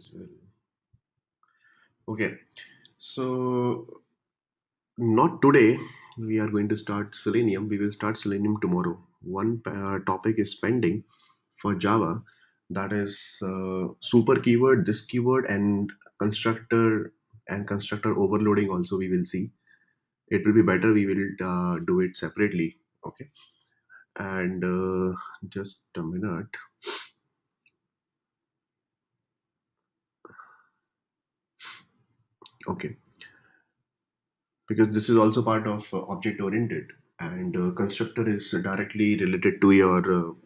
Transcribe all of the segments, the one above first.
as well. Okay, so not today. We are going to start Selenium. We will start Selenium tomorrow. One topic is pending for Java. That is super keyword, this keyword, and constructor overloading. Also, we will see. It will be better. We will do it separately. Okay, and just a minute. Okay, because this is also part of object oriented, and constructor is directly related to your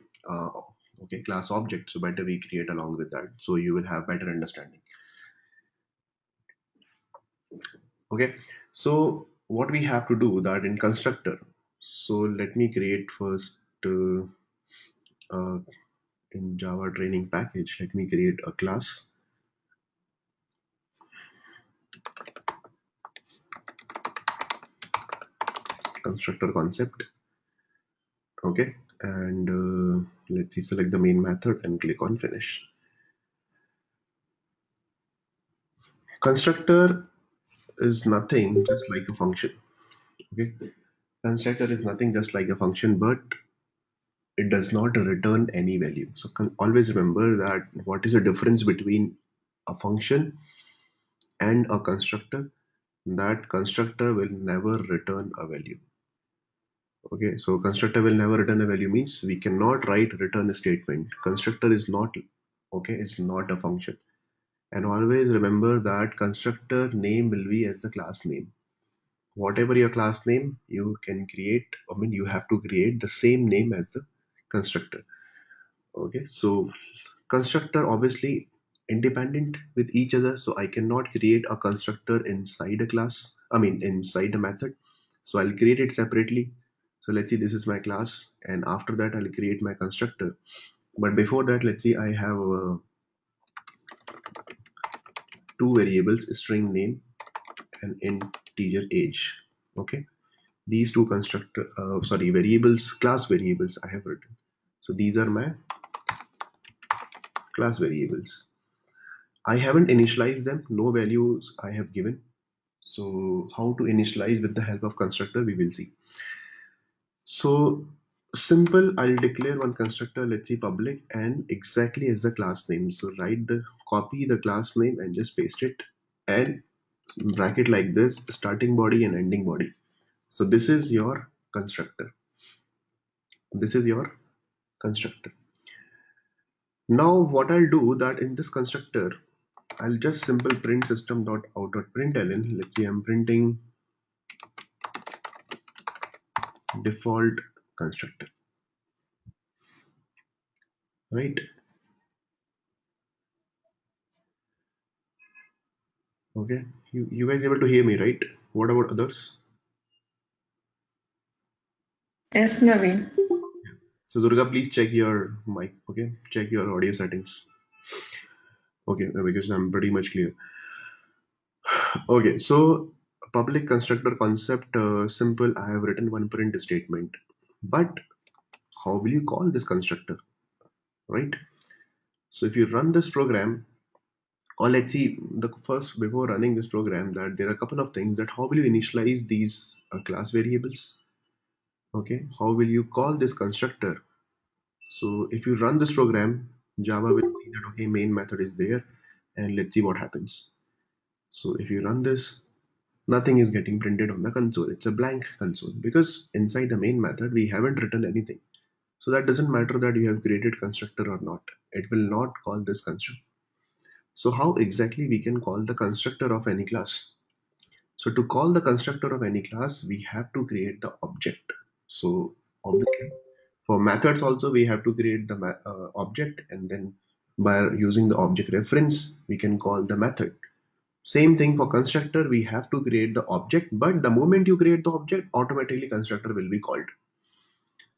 okay, class object, so better we create along with that, so you will have better understanding. Okay, so what we have to do that in constructor, so let me create first in Java training package, let me create a class constructor concept. Okay, and let's see, select the main method and click on finish. Constructor is nothing just like a function. Okay, constructor is nothing just like a function, but it does not return any value. So always remember that what is the difference between a function and a constructor? That constructor will never return a value. Okay, so constructor will never return a value means we cannot write return a statement. Constructor is not, okay, it's not a function. And always remember that constructor name will be as the class name. Whatever your class name, you can create, I mean, you have to create the same name as the constructor. Okay, so constructor obviously independent with each other, so I cannot create a constructor inside a class, I mean inside a method. So I'll create it separately. So let's see, this is my class, and after that I'll create my constructor. But before that, let's see, I have two variables, string name and integer age. Okay, these two constructor variables, class variables I have written. So these are my class variables. I haven't initialized them, no values I have given. So how to initialize with the help of constructor, we will see. So simple, I'll declare one constructor, let's say public, and exactly as the class name. So copy the class name and just paste it, and bracket like this, starting body and ending body. So this is your constructor. This is your constructor. Now what I'll do that in this constructor, I'll just simple print system.out.println. Let's see, I'm printing default constructor, right? Okay, you guys able to hear me, right? What about others? Yes, Naveen. So Durga, please check your mic. Okay, check your audio settings. Okay, because I'm pretty much clear. Okay, so public constructor concept, simple. I have written one print statement, but how will you call this constructor, right? So if you run this program, or let's see, the first before running this program, that there are a couple of things that how will you initialize these class variables? Okay, how will you call this constructor? So if you run this program, Java will see that okay, main method is there, and let's see what happens. So if you run this, nothing is getting printed on the console. It's a blank console because inside the main method we haven't written anything. So that doesn't matter that you have created constructor or not. It will not call this constructor. So how exactly we can call the constructor of any class? So to call the constructor of any class, we have to create the object. So obviously for methods also we have to create the object, and then by using the object reference we can call the method. Same thing for constructor, we have to create the object, but the moment you create the object, automatically constructor will be called.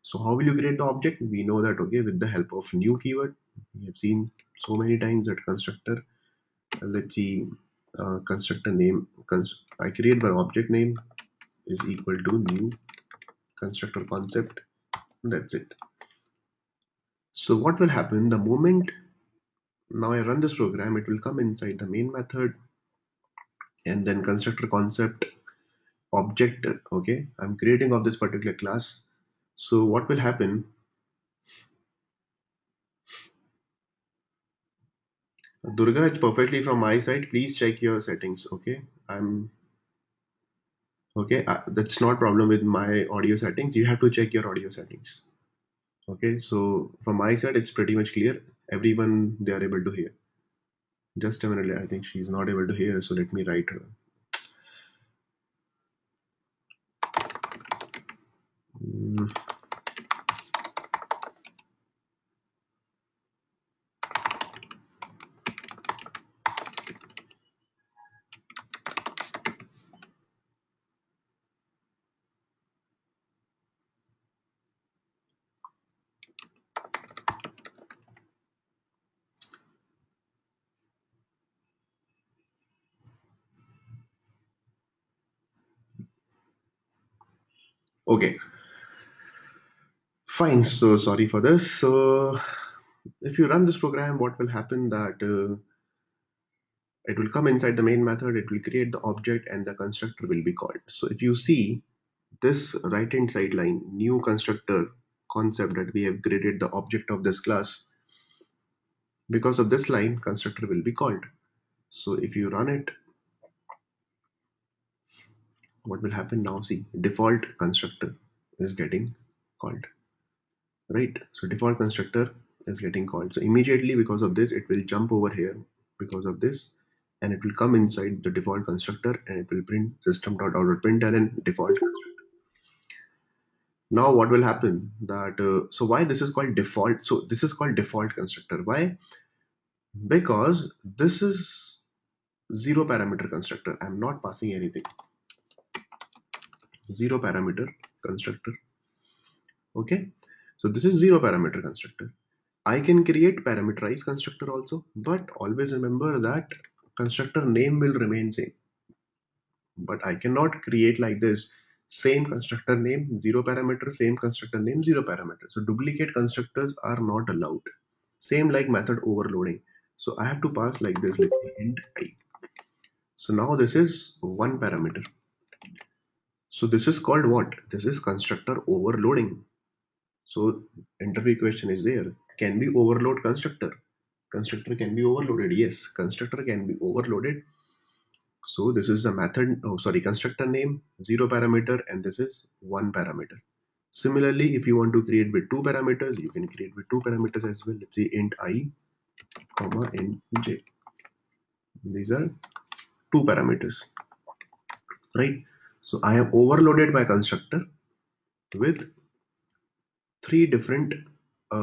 So how will you create the object? We know that okay, with the help of new keyword. We have seen so many times that constructor. Let's see, constructor name. I create my object name is equal to new constructor concept. That's it. So what will happen the moment Now I run this program, it will come inside the main method and then constructor concept object. Okay, I'm creating of this particular class. So what will happen? Durga, it's perfectly from my side. Please check your settings. Okay, I'm okay. That's not problem with my audio settings. You have to check your audio settings. Okay, so from my side, it's pretty much clear. Everyone, they are able to hear. Just a minute, I think she's not able to hear. So let me write her. Mm, Okay, fine. So sorry for this. So if you run this program, what will happen that it will come inside the main method, it will create the object and the constructor will be called. So if you see this right hand side line, new constructor concept that we have created the object of this class, because of this line, constructor will be called. So if you run it, what will happen now? See, default constructor is getting called, right? So default constructor is getting called. So immediately because of this, it will jump over here because of this, and it will come inside the default constructor and it will print system.out.println default. Now what will happen that so why this is called default? So this is called default constructor. Why? Because this is zero parameter constructor. I'm not passing anything. Zero parameter constructor. Okay. So this is zero parameter constructor. I can create parameterized constructor also, but always remember that constructor name will remain same. But I cannot create like this same constructor name, zero parameter, same constructor name, zero parameter. So duplicate constructors are not allowed. Same like method overloading. So I have to pass like this, like int I. So now this is one parameter. So this is called what? This is constructor overloading. So interview question is there. Can we overload constructor? Constructor can be overloaded. Yes, constructor can be overloaded. So this is the method, oh sorry, constructor name, zero parameter, and this is one parameter. Similarly, if you want to create with two parameters, you can create with two parameters as well. Let's say int I, comma int j. These are two parameters, right? So I have overloaded my constructor with three different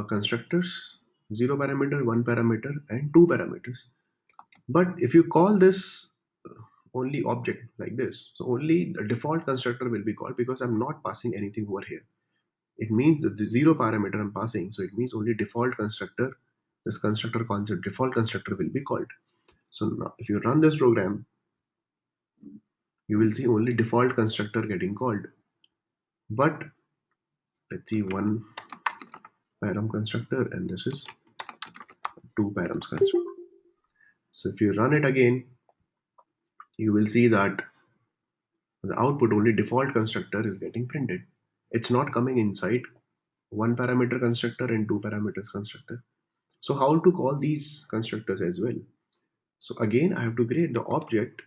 constructors, zero parameter, one parameter, and two parameters. But if you call this only object like this, so only the default constructor will be called because I'm not passing anything over here. It means that the zero parameter I'm passing, so it means only default constructor, this constructor concept, default constructor will be called. So now if you run this program, you will see only default constructor getting called. But let's see one param constructor and this is two params constructor. So if you run it again, you will see that the output only default constructor is getting printed. It's not coming inside one parameter constructor and two parameters constructor. So how to call these constructors as well? So again, I have to create the object.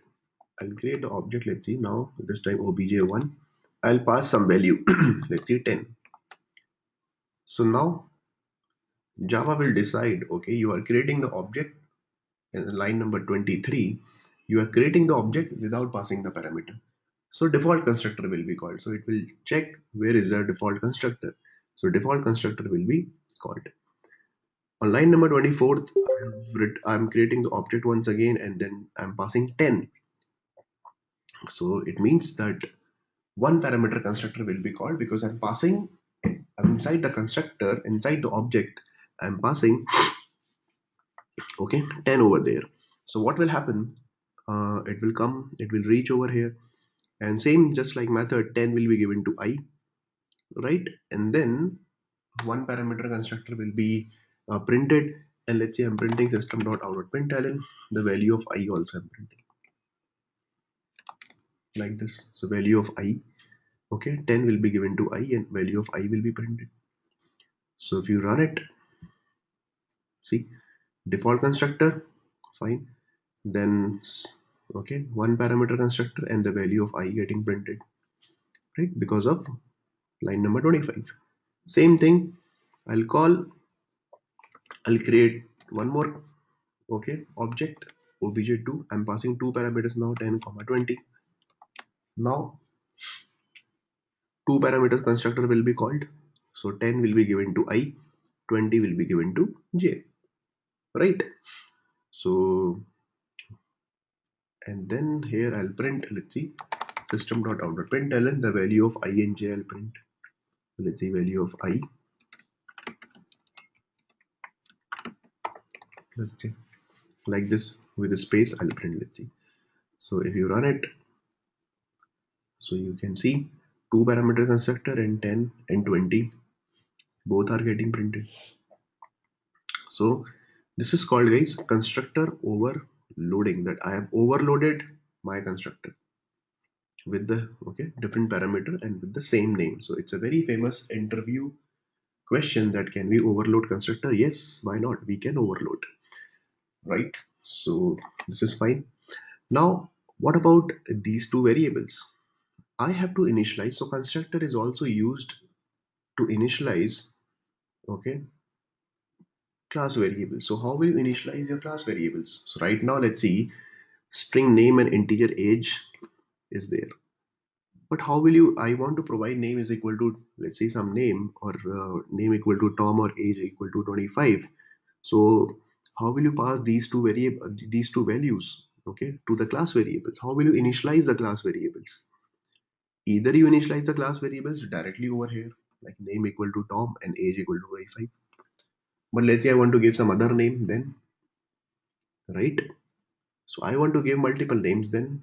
I'll create the object. Let's see now, this time obj1. I'll pass some value. Let's see 10. So now Java will decide, okay, you are creating the object in line number 23. You are creating the object without passing the parameter. So default constructor will be called. So it will check where is the default constructor. So default constructor will be called. On line number 24, I'm creating the object once again and then I'm passing 10. So it means that one parameter constructor will be called because I'm passing, I'm inside the constructor, inside the object, I'm passing, okay, 10 over there. So what will happen? It will come, it will reach over here and same just like method 10 will be given to I, right? And then one parameter constructor will be printed and let's say I'm printing system.out.println, the value of I also I'm printing like this. So value of I, okay, 10 will be given to I and value of I will be printed. So if you run it, see, default constructor, fine, then okay, one parameter constructor and the value of I getting printed, right, because of line number 25. Same thing, I'll create one more, okay, object obj2. I'm passing two parameters now, 10 comma 20. Now two parameters constructor will be called, so 10 will be given to I, 20 will be given to j, right? So and then here I'll print, let's see, system.out.println, the value of I and j I'll print. Let's see, value of I, let's see, like this with a space I'll print, let's see. So if you run it, so you can see two parameter constructor and 10 and 20 both are getting printed. So this is called, guys, constructor overloading, that I have overloaded my constructor with the, okay, different parameter and with the same name. So it's a very famous interview question, that can we overload constructor? Yes, why not, we can overload, right? So this is fine. Now what about these two variables? I have to initialize, so constructor is also used to initialize, okay, class variables. So how will you initialize your class variables? So right now let's see, string name and integer age is there, but how will you, I want to provide name is equal to, let's say, some name, or name equal to Tom or age equal to 25. So how will you pass these two variable, these two values, okay, to the class variables? How will you initialize the class variables? Either you initialize the class variables directly over here, like name equal to Tom and age equal to 25, but let's say I want to give some other name then, right? So I want to give multiple names then.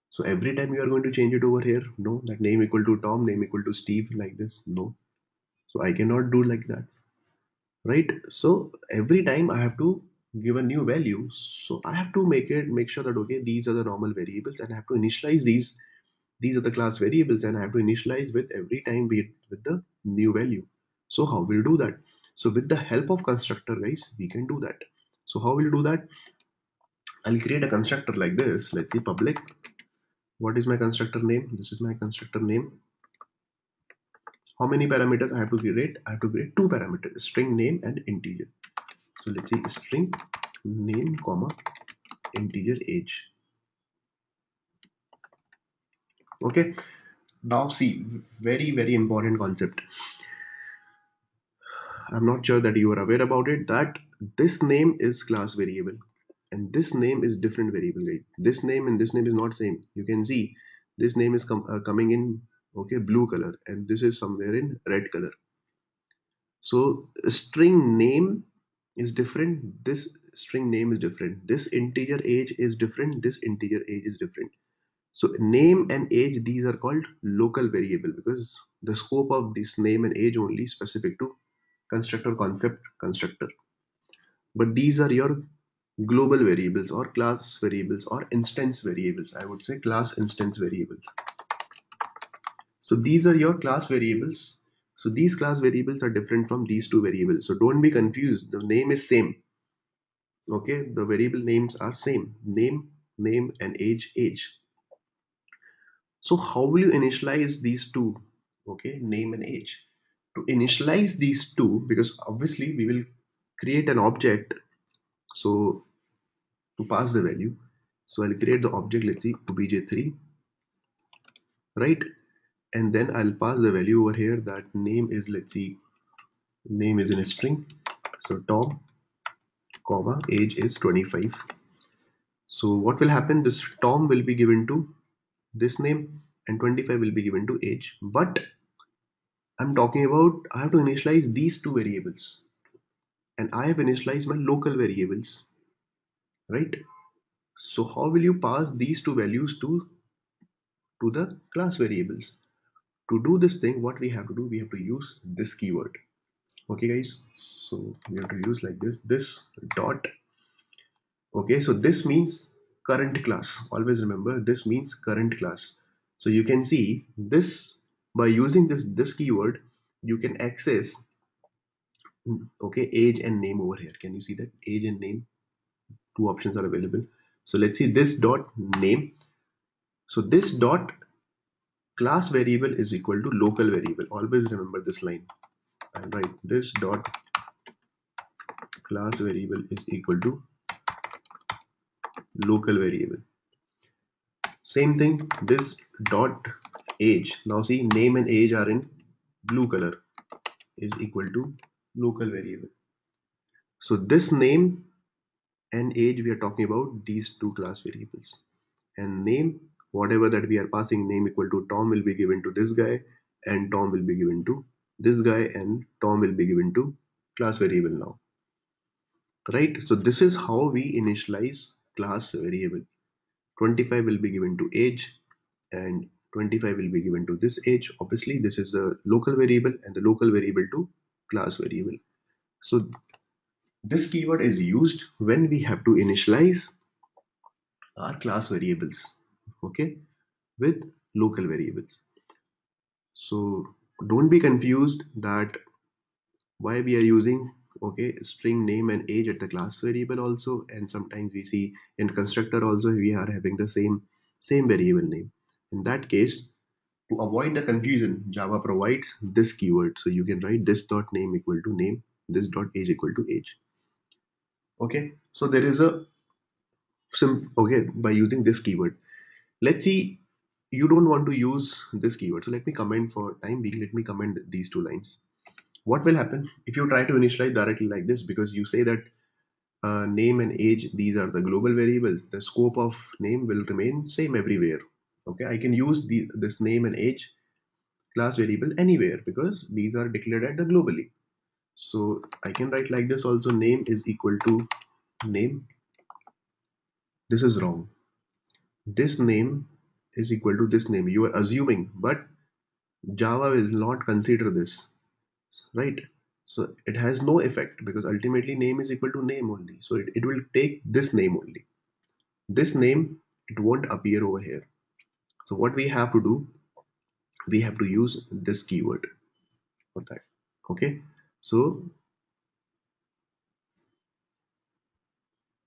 So every time you are going to change it over here? No, that name equal to Tom, name equal to Steve, like this? No. So I cannot do like that, right? So every time I have to give a new value. So I have to make sure that, okay, these are the normal variables and I have to initialize these. These are the class variables and I have to initialize with every time with the new value. So how we'll do that? So with the help of constructor, guys, we can do that. So how we'll do that? I'll create a constructor like this. Let's see, public. What is my constructor name? This is my constructor name. How many parameters I have to create? I have to create two parameters, string name and integer. So let's see, string name comma integer age. Okay, now see, very important concept. I'm not sure that you are aware about it, that this name is class variable and this name is different variable. This name and this name is not same. You can see this name is coming in, okay, blue color, and this is somewhere in red color. So string name is different, this string name is different, this integer age is different, this integer age is different. So name and age, these are called local variable, because the scope of this name and age only specific to constructor concept constructor. But these are your global variables or class variables or instance variables. I would say class instance variables. So these are your class variables. So these class variables are different from these two variables. So don't be confused. The name is same. Okay, the variable names are same. Name and age. So how will you initialize these two? Okay, name and age. To initialize these two, because obviously we will create an object. So to pass the value, so I'll create the object, let's see, obj3, right? And then I'll pass the value over here, that name is, let's see, name is in a string, so Tom comma age is 25. So what will happen, this Tom will be given to this name and 25 will be given to age, but I'm talking about I have to initialize these two variables and I have initialized my local variables, right? So how will you pass these two values to the class variables? To do this thing, what we have to do, we have to use this keyword. Okay guys, so we have to use like this dot. Okay, so this means current class. Always remember this means current class. So you can see this by using this keyword, you can access okay age and name over here. Can you see that age and name? Two options are available. So let's see this dot name. So this dot class variable is equal to local variable. Always remember this line. I'll write this dot class variable is equal to local variable. Same thing, this dot age. Now see name and age are in blue color is equal to local variable. So this name and age we are talking about these two class variables. And name, whatever that we are passing, name equal to Tom will be given to this guy and Tom will be given to this guy and Tom will be given to class variable now. Right? So this is how we initialize class variable. 25 will be given to age and 25 will be given to this age. Obviously this is a local variable and the local variable to class variable. So this keyword is used when we have to initialize our class variables, okay, with local variables. So don't be confused that why we are using okay string name and age at the class variable also, and sometimes we see in constructor also we are having the same variable name. In that case, to avoid the confusion, Java provides this keyword. So you can write this dot name equal to name, this dot age equal to age. Okay, so there is a okay by using this keyword. Let's see you don't want to use this keyword. So let me comment for time being. Let me comment these two lines. What will happen if you try to initialize directly like this? Because you say that name and age, these are the global variables. The scope of name will remain same everywhere. Okay, I can use this name and age class variable anywhere because these are declared at the globally. So I can write like this also, name is equal to name. This is wrong. This name is equal to this name. You are assuming, but Java will not consider this, right? So it has no effect because ultimately name is equal to name only. So it will take this name only. This name, it won't appear over here. So what we have to do, we have to use this keyword for that. Okay. So,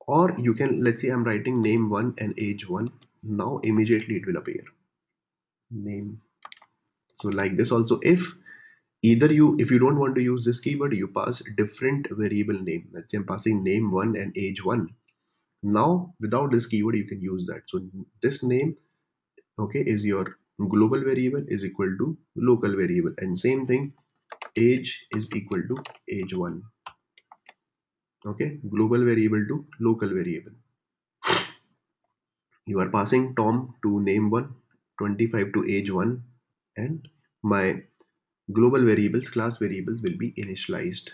or you can, let's say I'm writing name 1 and age 1. Now immediately it will appear. Name. So like this also, if either if you don't want to use this keyword, you pass different variable name. Let's say I'm passing name 1 and age 1. Now without this keyword you can use that. So this name okay is your global variable is equal to local variable, and same thing age is equal to age 1. Okay, global variable to local variable. You are passing Tom to name 1, 25 to age 1, and my global variables class variables will be initialized.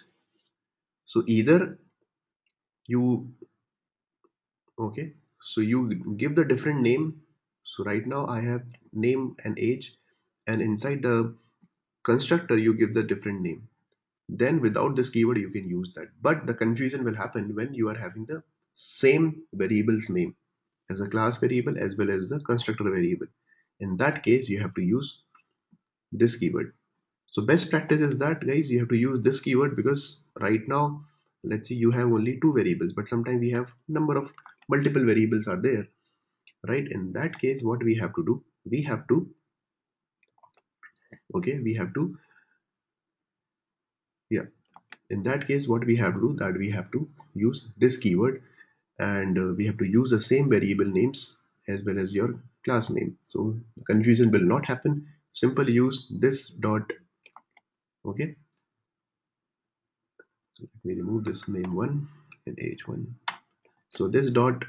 So either you okay, so you give the different name. So right now I have name and age, and inside the constructor you give the different name. Then without this keyword you can use that, but the confusion will happen when you are having the same variable's name as a class variable as well as the constructor variable. In that case you have to use this keyword. So best practice is that guys you have to use this keyword, because right now let's say you have only two variables, but sometimes we have number of multiple variables are there, right? In that case what we have to do, we have to okay we have to yeah in that case what we have to do, that we have to use this keyword, and we have to use the same variable names as well as your class name, so confusion will not happen. Simply use this dot okay. So let me remove this name 1 and age 1. So this dot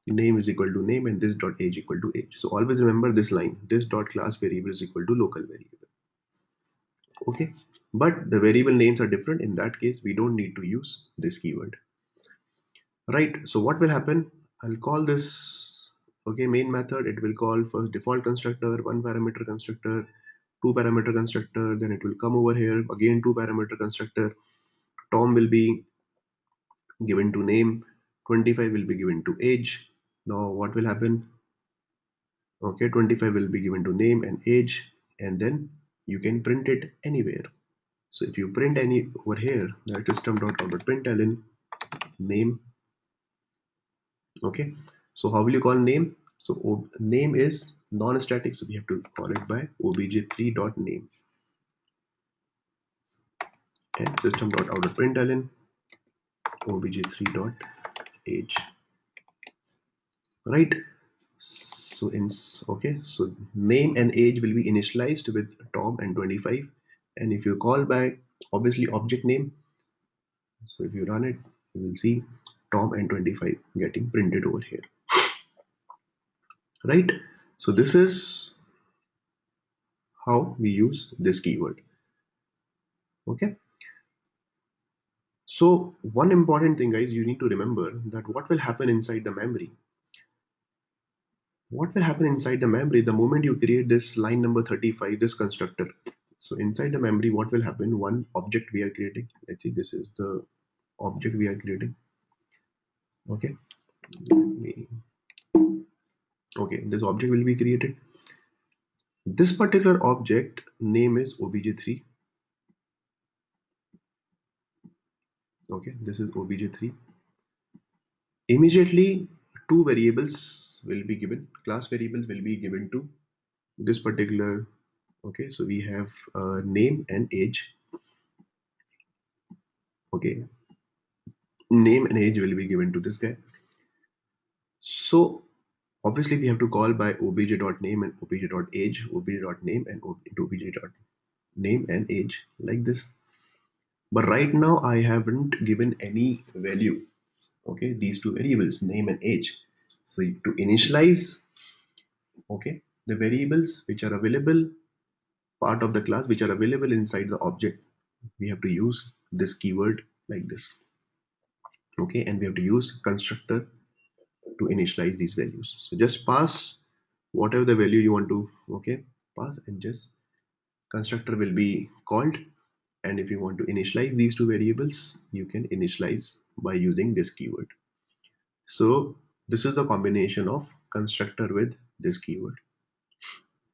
name is equal to name and this dot age equal to age. So always remember this line, this dot class variable is equal to local variable. Okay, but the variable names are different. In that case we don't need to use this keyword, right? So what will happen, I'll call this okay main method. It will call first default constructor, one parameter constructor, 2 parameter constructor, then it will come over here again 2 parameter constructor. Tom will be given to name, 25 will be given to age. Now what will happen? Okay, 25 will be given to name and age, and then you can print it anywhere. So if you print any over here, that system.out.println name. Okay, so how will you call name? So name is non-static, so we have to call it by obj3.name and system.out.println obj3.age. Right? So okay, so name and age will be initialized with Tom and 25, and if you call by obviously object name, so if you run it, you will see Tom and 25 getting printed over here. Right? So this is how we use this keyword. Okay, so one important thing, guys, you need to remember that what will happen inside the memory. What will happen inside the memory the moment you create this line number 35, this constructor? So inside the memory, what will happen? One object we are creating. Let's see, this is the object we are creating. Okay, okay, this object will be created. This particular object name is obj3. Okay, this is obj3. Immediately, two variables will be given. Class variables will be given to this particular. Okay, so we have name and age. Okay, name and age will be given to this guy. So obviously we have to call by obj.name and obj.age, obj.name and obj.name and age like this. But right now I haven't given any value. Okay, these two variables, name and age. So to initialize, okay, the variables which are available, part of the class which are available inside the object, we have to use this keyword like this. Okay, and we have to use constructor to initialize these values. So just pass whatever the value you want to, okay, pass, and just constructor will be called. And if you want to initialize these two variables, you can initialize by using this keyword. So this is the combination of constructor with this keyword.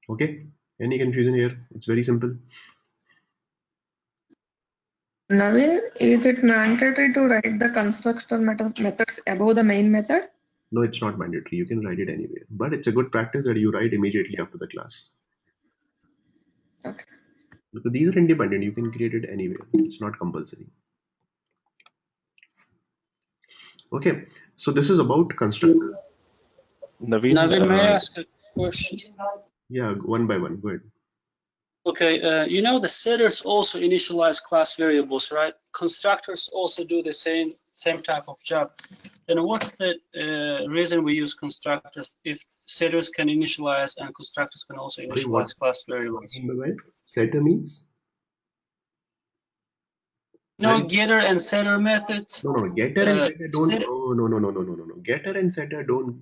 Okay, any confusion here? It's very simple. Naveen, is it mandatory to write the constructor methods above the main method? No, it's not mandatory. You can write it anywhere, but it's a good practice that you write immediately after the class. Okay. Because these are independent, you can create it anywhere. It's not compulsory. Okay, so this is about constructor. Naveen, may I ask a question? Yeah, one by one, go ahead. Okay, you know the setters also initialize class variables, right? Constructors also do the same type of job. Then what's the reason we use constructors if setters can initialize and constructors can also initialize class variables? Setter means? No, getter and setter methods. No, getter and setter don't. Oh, no. Getter and setter don't.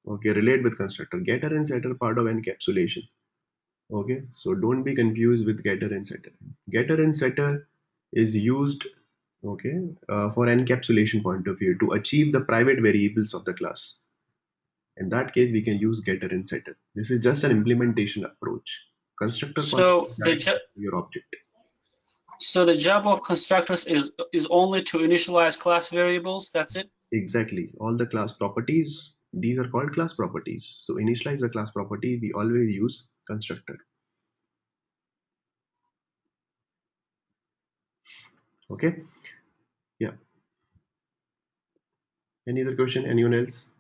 Okay, relate with constructor. Getter and setter part of encapsulation. Okay, so don't be confused with getter and setter. Getter and setter is used, okay, for encapsulation point of view to achieve the private variables of the class. In that case, we can use getter and setter. This is just an implementation approach. Constructor so your object. So the job of constructors is only to initialize class variables. That's it. Exactly. All the class properties, these are called class properties. So initialize the class property, we always use constructor. Okay. Yeah. Any other question? Anyone else?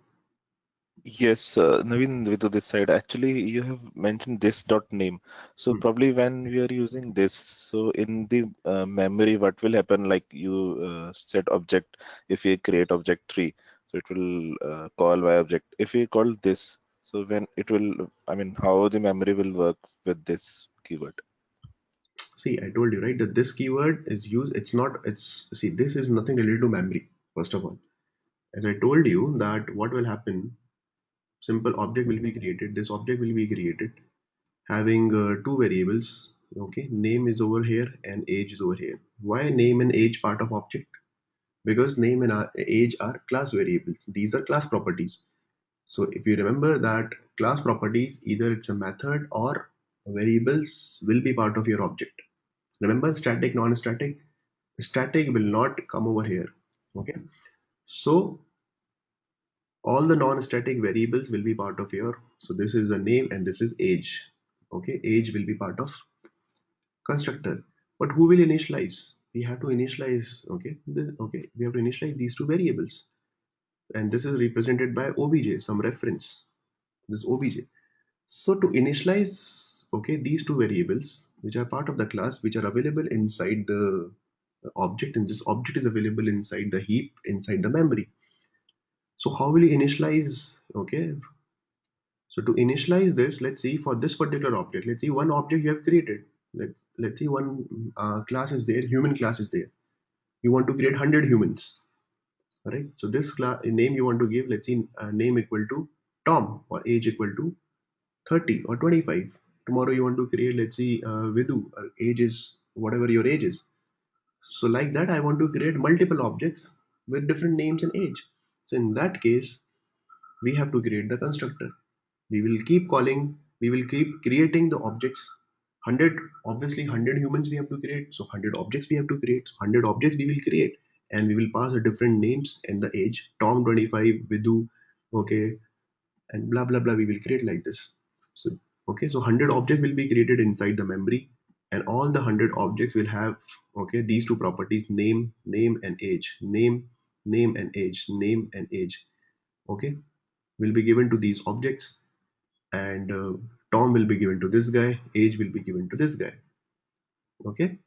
Yes, Naveen, with this side, actually, you have mentioned this dot name. So probably when we are using this, so in the memory, what will happen? Like you set object, if we create object 3, so it will call by object. If we call this, so when it will, I mean, how the memory will work with this keyword? See, I told you, right, that this keyword is used. See, this is nothing related to memory, first of all. As I told you that what will happen, simple object will be created. This object will be created having two variables. Okay, name is over here and age is over here. Why name and age part of object? Because name and age are class variables. These are class properties. So if you remember that class properties, either it's a method or variables will be part of your object. Remember static, non-static? Static will not come over here. Okay, so all the non-static variables will be part of your, so this is a name and this is age. Okay, age will be part of constructor. But who will initialize? We have to initialize. Okay, we have to initialize these two variables, and this is represented by obj, some reference, this obj. So to initialize, okay, these two variables which are part of the class, which are available inside the object, and this object is available inside the heap, inside the memory. So how will you initialize? Okay, so to initialize this, let's see for this particular object, let's see one object you have created. Let's see one class is there, human class is there. You want to create 100 humans, right? So this class name you want to give, let's see, name equal to Tom or age equal to 30 or 25. Tomorrow you want to create, let's see, Vidu, or age is whatever your age is. So like that, I want to create multiple objects with different names and age. So in that case, we have to create the constructor. We will keep calling, we will keep creating the objects. 100, obviously 100 humans we have to create, so 100 objects we have to create. So 100 objects we will create, and we will pass the different names and the age, Tom 25, Vidu, okay, and blah blah blah. We will create like this. So okay, so 100 objects will be created inside the memory, and all the 100 objects will have, okay, these two properties, name and age, name and age, name and age, okay, will be given to these objects. And Tom will be given to this guy, age will be given to this guy. Okay,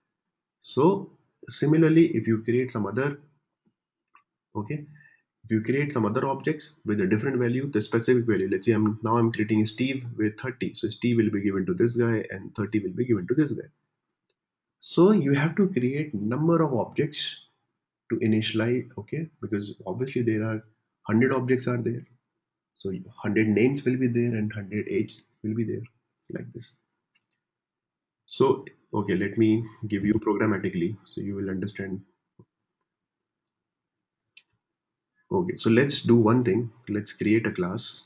so similarly, if you create some other, okay, if you create some other objects with a different value, the specific value, let's say I'm creating Steve with 30, so Steve will be given to this guy and 30 will be given to this guy. So you have to create number of objects to initialize, okay, because obviously there are 100 objects are there, so 100 names will be there and 100 age will be there, like this. So okay, let me give you programmatically so you will understand. Okay, so let's do one thing. Let's create a class.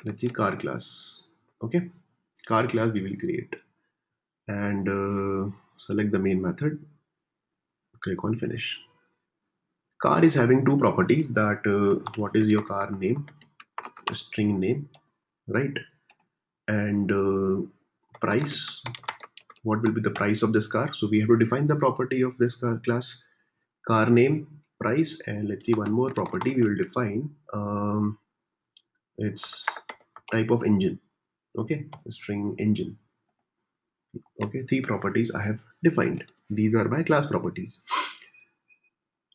Let's see, car class. Okay, car class we will create, and select the main method. Click on finish. Car is having two properties, that what is your car name, string name, right, and price. What will be the price of this car? So we have to define the property of this car class, car name, price, and let's see one more property we will define. It's type of engine. Okay, string engine. Okay, three properties I have defined. These are my class properties,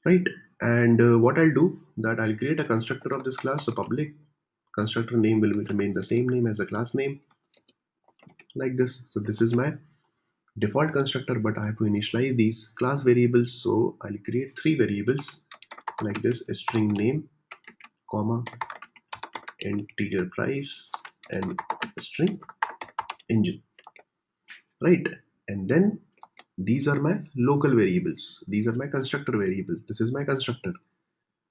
right? And what I'll do, that I'll create a constructor of this class. So public constructor name will remain the same name as the class name, like this. So this is my default constructor, but I have to initialize these class variables. So I'll create three variables like this: a string name, comma, integer price, and string engine, right? And then these are my local variables, these are my constructor variables, this is my constructor.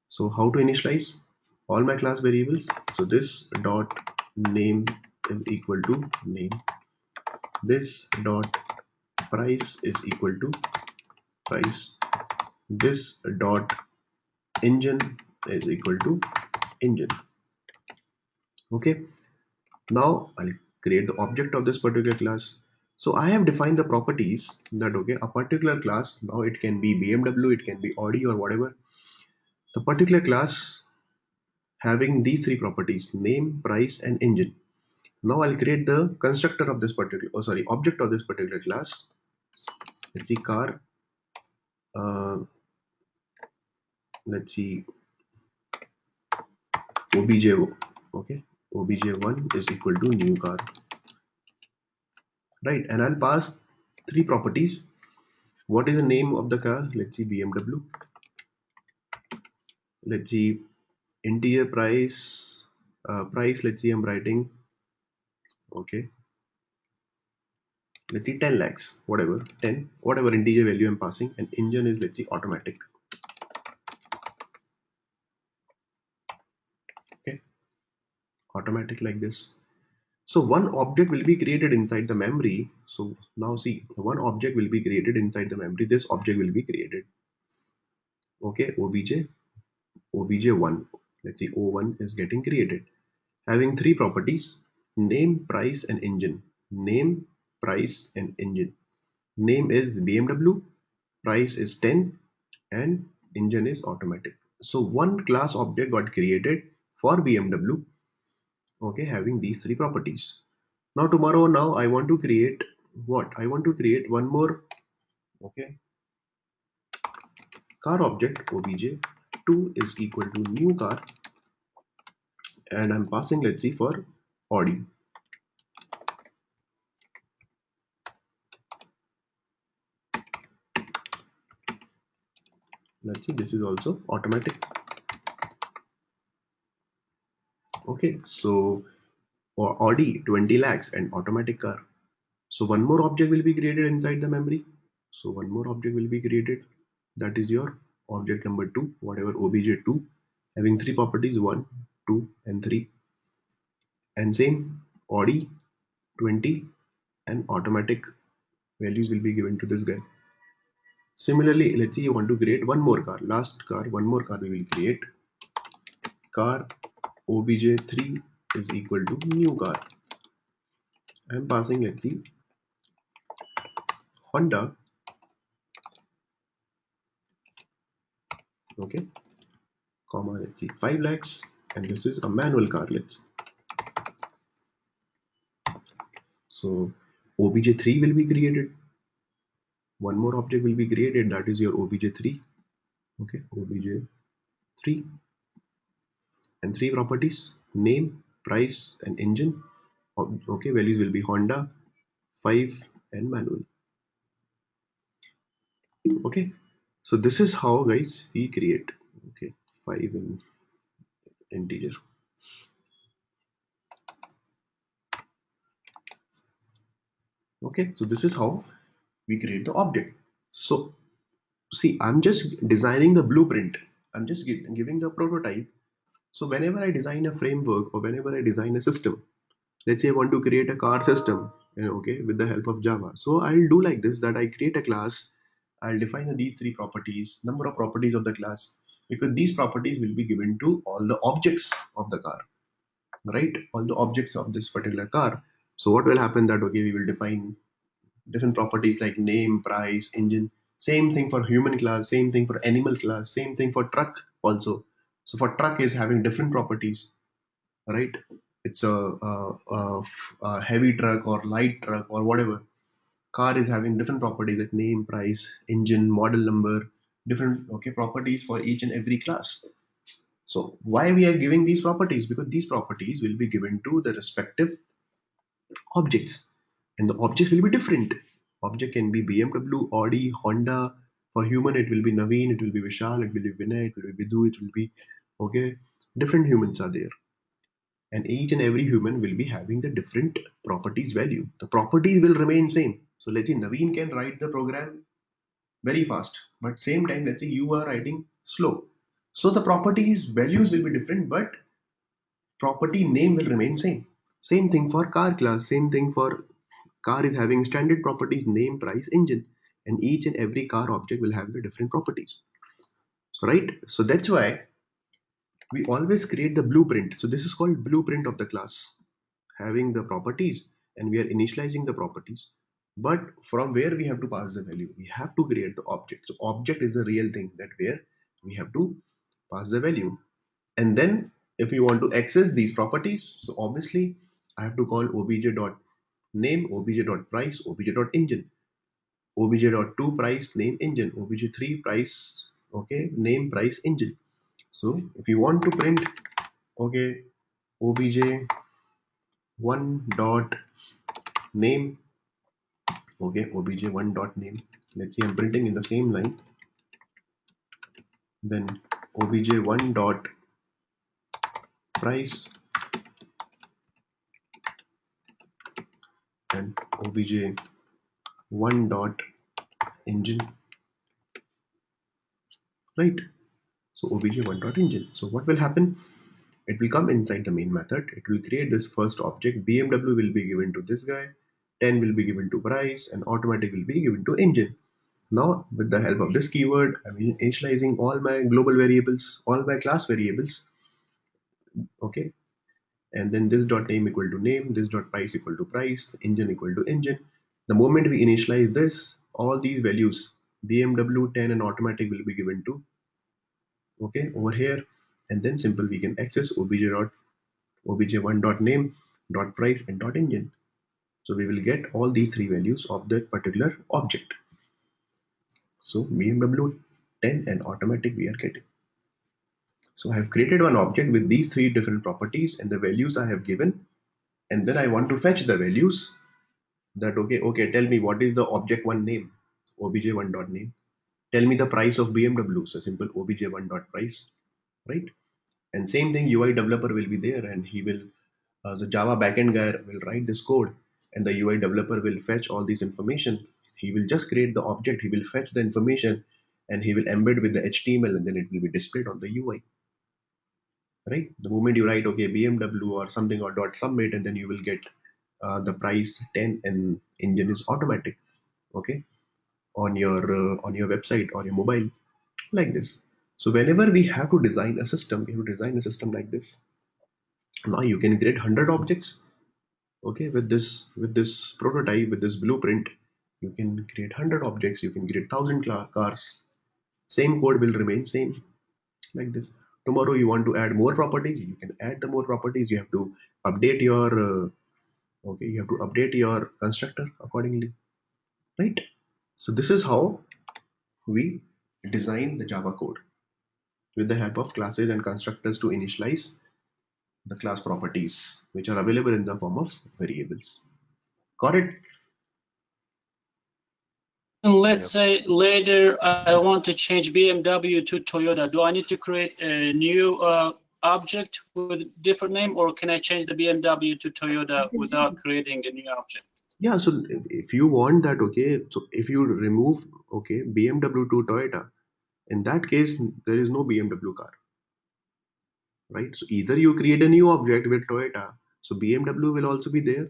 So how to initialize all my class variables? So this dot name is equal to name, this dot price is equal to price, this dot engine is equal to engine. Okay, now I'll create the object of this particular class. So I have defined the properties that, okay, a particular class, now it can be BMW, it can be Audi or whatever, the particular class having these three properties, name, price, and engine. Now I'll create the constructor of this particular, object of this particular class. Let's see, car, let's see, obj, okay, obj1 is equal to new car, right? And I'll pass three properties. What is the name of the car? Let's see, BMW. Let's see, integer price, let's see, I'm writing, okay, let's see 10 lakhs, whatever, 10, whatever integer value I'm passing, and engine is, let's see, automatic. Okay, automatic like this. So one object will be created inside the memory. So now see, one object will be created inside the memory. This object will be created. Okay, obj1. Let's see, O1 is getting created. Having three properties: name, price, and engine. Name, price, and engine. Name is BMW, price is 10, and engine is automatic. So one class object got created for BMW, okay, having these three properties. Now tomorrow, now I want to create what? I want to create one more, okay, car object, obj2 is equal to new car, and I'm passing, let's see, for Audi. Let's see, this is also automatic. Okay, so or Audi 20 lakhs and automatic car. So one more object will be created inside the memory. So one more object will be created. That is your object number 2, whatever obj2, having three properties 1, 2, and 3. And same Audi 20 and automatic values will be given to this guy. Similarly, let's say you want to create one more car, last car, one more car we will create. Car obj3 is equal to new car. I am passing, let's see, Honda, okay, comma, let's see, 5 lakhs, and this is a manual car. Let's, so obj3 will be created, one more object will be created, that is your obj3, okay, obj3, and three properties: name, price, and engine. Okay, values will be Honda, 5, and manual. Okay, so this is how, guys, we create, okay, 5 in integer. Okay, so this is how we create the object. So see, I'm just designing the blueprint, I'm just giving the prototype. So whenever I design a framework or whenever I design a system, let's say I want to create a car system, okay, with the help of Java. So I'll do like this, that I create a class, I'll define these three properties, number of properties of the class, because these properties will be given to all the objects of the car, right? All the objects of this particular car. So what will happen that, okay, we will define different properties like name, price, engine. Same thing for human class, same thing for animal class, same thing for truck also. So for truck is having different properties, right? It's a heavy truck or light truck or whatever. Car is having different properties like name, price, engine, model number, different, okay, properties for each and every class. So why we are giving these properties? Because these properties will be given to the respective objects, and the objects will be different. Object can be BMW, Audi, Honda. For human, it will be Naveen, it will be Vishal, it will be Vinay, it will be Vidhu, it will be, okay, different humans are there, and each and every human will be having the different properties value. The properties will remain same. So let's say Naveen can write the program very fast, but same time, let's say you are writing slow. So the properties values will be different, but property name will remain same. Same thing for car class, same thing for car is having standard properties name, price, engine, and each and every car object will have the different properties. So right, so that's why we always create the blueprint. So this is called blueprint of the class, having the properties, and we are initializing the properties. But from where we have to pass the value, we have to create the object. So object is the real thing, that where we have to pass the value. And then if we want to access these properties, so obviously I have to call obj.name, obj.price, obj.engine, obj.2 price, name, engine, obj3 price, okay, name, price, engine. So if you want to print, okay, obj1 dot name, okay, obj1 dot name, let's see, I'm printing in the same line, then obj1 dot price and obj1 dot engine, right? So obj1 dot engine. So what will happen? It will come inside the main method. It will create this first object. BMW will be given to this guy, 10 will be given to price, and automatic will be given to engine. Now with the help of this keyword, I'm initializing all my global variables, all my class variables, okay? And then this dot name equal to name, this dot price equal to price, engine equal to engine. The moment we initialize this, all these values, BMW, 10 and automatic will be given to, okay, over here. And then simple we can access obj1 dot name dot price and dot engine. So we will get all these three values of that particular object. So BMW, 10 and automatic we are getting. So I have created one object with these three different properties and the values I have given, and then I want to fetch the values that okay, tell me what is the object one name, obj1 dot name. Tell me the price of BMW, so simple obj1 dot price, right? And same thing, UI developer will be there, and he will the Java backend guy will write this code, and the UI developer will fetch all this information. He will just create the object, he will fetch the information, and he will embed with the HTML, and then it will be displayed on the UI. Right? The moment you write okay BMW or something or dot submit, and then you will get the price 10 and engine is automatic, okay, on your website or your mobile, like this. So whenever we have to design a system, you design a system like this. Now you can create 100 objects, okay, with this prototype, with this blueprint. You can create 100 objects, you can create 1000 cars. Same code will remain same, like this. Tomorrow you want to add more properties, you can add the more properties. You have to update your okay, you have to update your constructor accordingly, right? So this is how we design the Java code with the help of classes and constructors to initialize the class properties which are available in the form of variables. Got it? And let's say later I want to change BMW to Toyota. Do I need to create a new object with different name, or can I change the BMW to Toyota without creating a new object? Yeah, so if you want that, okay, so if you remove okay BMW to Toyota, in that case there is no BMW car, right? So either you create a new object with Toyota, so BMW will also be there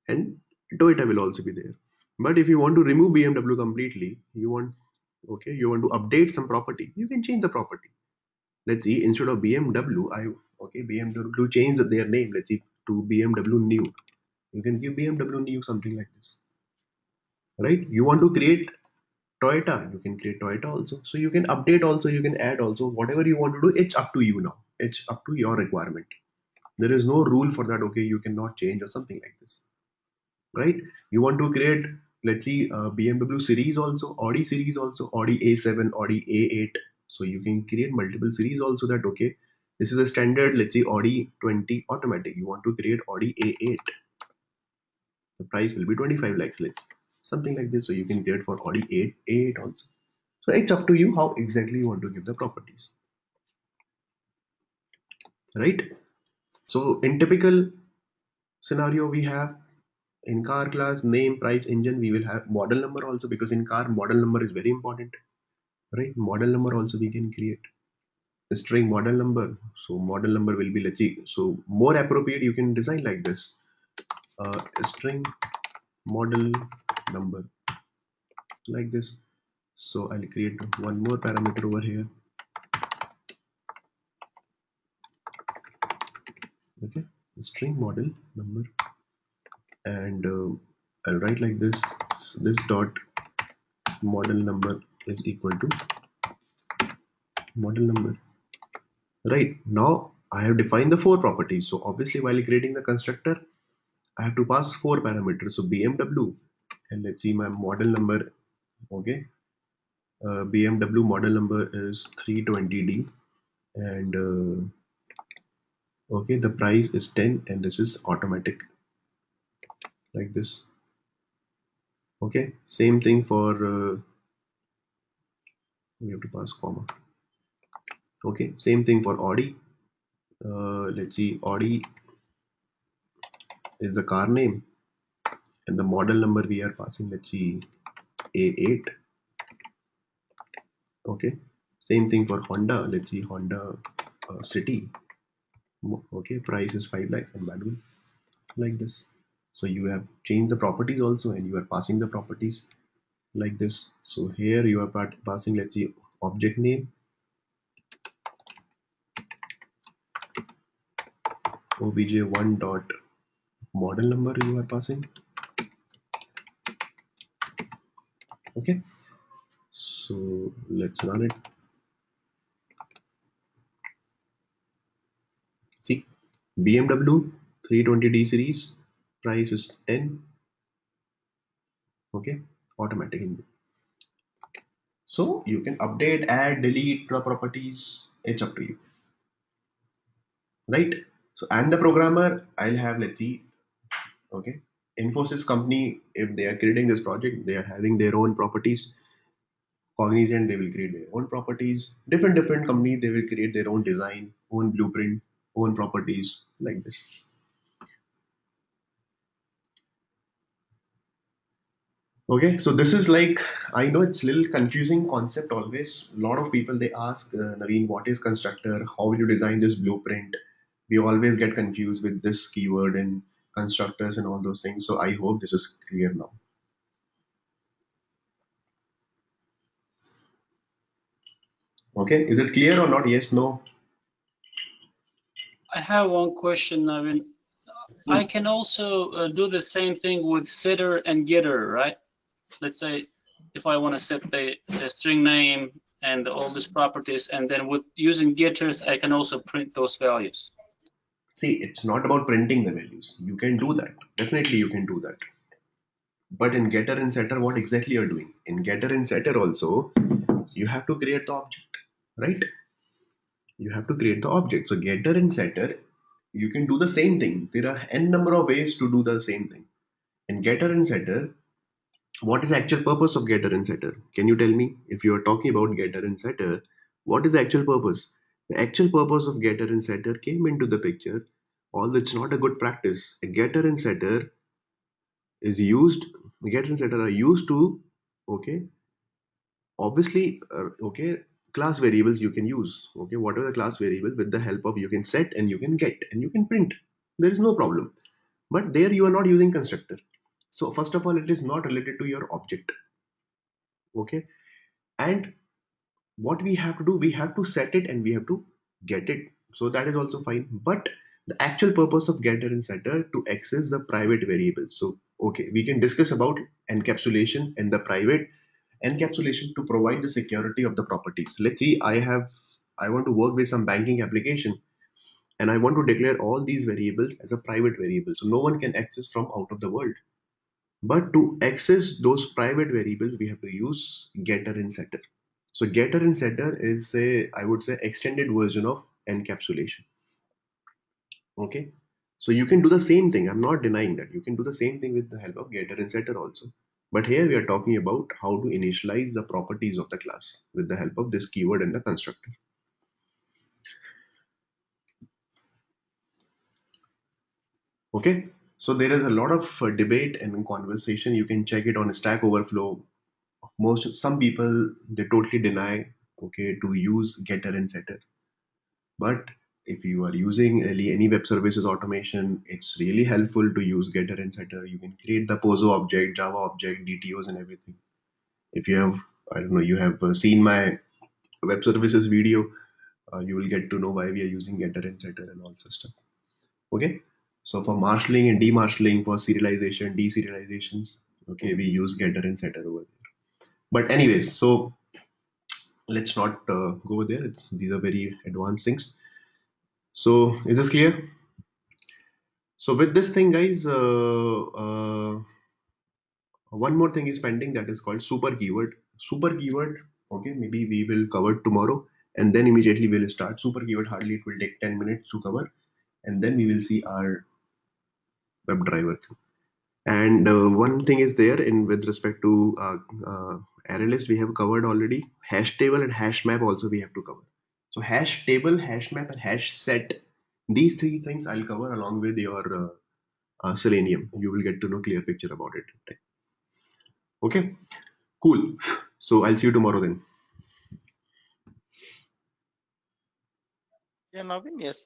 and Toyota will also be there. But if you want to remove BMW completely, you want to update some property, you can change the property. Let's see, instead of BMW, BMW change their name, let's see, to BMW new. You can give BMW new, something like this, right? You want to create Toyota, you can create Toyota also. So you can update also, you can add also, whatever you want to do, it's up to you now. It's up to your requirement. There is no rule for that, okay, you cannot change or something like this, right? You want to create, let's see, BMW series also, Audi series also, Audi A7, Audi A8. So you can create multiple series also, that okay, this is a standard, let's see, Audi 20 automatic. You want to create Audi A8. The price will be 25 lakhs, let's something like this. So you can create for Audi 8 A8 also. So it's up to you how exactly you want to give the properties, right? So in typical scenario, we have in car class name, price, engine, we will have model number also, because in car model number is very important, right? Model number also we can create a string model number. So model number will be, let's see, so more appropriate you can design like this, a string model number, like this. So I'll create one more parameter over here, okay, string model number, and I'll write like this. So this dot model number is equal to model number. Right, now I have defined the four properties. So obviously while creating the constructor, I have to pass four parameters. So BMW, and let's see my model number, okay, BMW model number is 320D, and okay, the price is 10, and this is automatic, like this. Okay, same thing for we have to pass comma. Okay, same thing for Audi. let's see, Audi is the car name, and the model number we are passing, let's see, A8. Okay, same thing for Honda. Let's see, Honda City. Okay, price is 5 lakhs and value like this. So you have changed the properties also, and you are passing the properties like this. So here you are passing, let's see, object name, obj1 dot model number you are passing. Okay, so let's run it. See, BMW 320D series, price is 10. Okay, automatic engine. So you can update, add, delete the properties. It's up to you, right? So I'm the programmer. I'll have, let's see, okay, Infosys company, if they are creating this project, they are having their own properties. Cognizant, they will create their own properties. Different company, they will create their own design, own blueprint, own properties like this. Okay, so this is like, I know it's a little confusing concept always. A lot of people, they ask, Naveen, what is constructor? How will you design this blueprint? We always get confused with this keyword and constructors and all those things. So I hope this is clear now. Okay, is it clear or not? Yes, no? I have one question, Naveen. I can also do the same thing with setter and getter, right? Let's say if I want to set the string name and all these properties, and then with using getters, I can also print those values. See, it's not about printing the values. You can do that. Definitely you can do that. But in getter and setter, what exactly you're doing? In getter and setter also, you have to create the object, right? You have to create the object. So getter and setter, you can do the same thing. There are n number of ways to do the same thing. In getter and setter, what is the actual purpose of getter and setter? Can you tell me? If you are talking about getter and setter, what is the actual purpose? The actual purpose of getter and setter came into the picture. Although it's not a good practice, a getter and setter is used, getter and setter are used to, okay, obviously, okay, class variables you can use, okay, whatever the class variable, with the help of, you can set and you can get and you can print. There is no problem. But there you are not using constructor. So first of all, it is not related to your object. Okay, and what we have to do, we have to set it and we have to get it. So that is also fine. But the actual purpose of getter and setter to access the private variables. So okay, we can discuss about encapsulation and the private encapsulation to provide the security of the properties. Let's see, I want to work with some banking application, and I want to declare all these variables as a private variable, so no one can access from out of the world. But to access those private variables, we have to use getter and setter. So getter and setter is I would say, extended version of encapsulation. Okay, so you can do the same thing. I'm not denying that you can do the same thing with the help of getter and setter also. But here we are talking about how to initialize the properties of the class with the help of this keyword and the constructor. Okay, so there is a lot of debate and conversation. You can check it on Stack Overflow. Some people, they totally deny, okay, to use getter and setter. But if you are using really any web services automation, it's really helpful to use getter and setter. You can create the poso object, Java object, DTOs and everything. If you have, I don't know, you have seen my web services video, you will get to know why we are using getter and setter and all such stuff. Okay, so for marshalling and demarshalling, for serialization, deserializations, okay, we use getter and setter over there. But anyways, so let's not go over there. These are very advanced things. So is this clear? So with this thing, guys, one more thing is pending, that is called super keyword. Super keyword, okay, maybe we will cover tomorrow, and then immediately we'll start super keyword. Hardly it will take 10 minutes to cover, and then we will see our WebDriver thing. And one thing is there in with respect to array list, we have covered already. Hash table and hash map also we have to cover. So hash table, hash map, and hash set These three things I'll cover along with your Selenium. You will get to know clear picture about it. Okay, cool. So I'll see you tomorrow then. Yeah, Naveen, yes.